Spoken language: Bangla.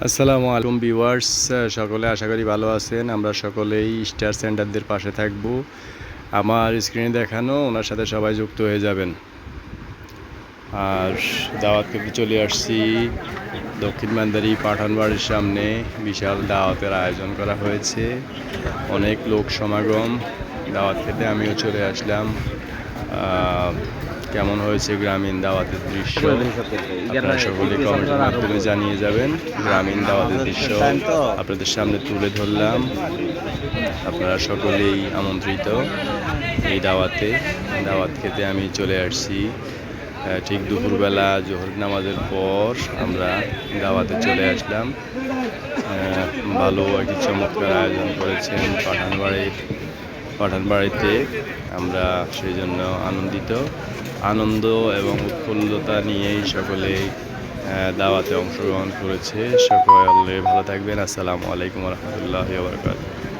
আসসালামু আলাইকুম ভিউয়ার্স, সকলে আশা করি ভালো আছেন। আমরা সকলেই স্টার সেন্টারদের পাশে থাকব। আমার স্ক্রিনে দেখানো ওনার সাথে সবাই যুক্ত হয়ে যাবেন। আর দাওয়াত খেতে চলে আসছি দক্ষিণ মান্দারি পাঠানবাড়ির সামনে। বিশাল দাওয়াতের আয়োজন করা হয়েছে, অনেক লোক সমাগম। দাওয়াত খেতে আমিও চলে আসলাম। কেমন হয়েছে গ্রামীণ দাওয়াতের দৃশ্য আপনারা সকলে কমেন্টের মাধ্যমে জানিয়ে যাবেন। গ্রামীণ দাওয়াতের দৃশ্য আপনাদের সামনে তুলে ধরলাম। আপনারা সকলেই আমন্ত্রিত এই দাওয়াত খেতে আমি চলে আসছি ঠিক দুপুরবেলা জোহর নামাজের পর আমরা দাওয়াতে চলে আসলাম। ভালো একটি চমৎকার আয়োজন করেছেন পাঠানবাড়িতে। আমরা সেই জন্য আনন্দ এবং উৎফুল্লতা নিয়েই সকলেই দাওয়াতে অংশগ্রহণ করেছে। সকলে ভালো থাকবেন। আসসালামু আলাইকুম রহমতুল্লাহি ওয়া বারাকাতুহু।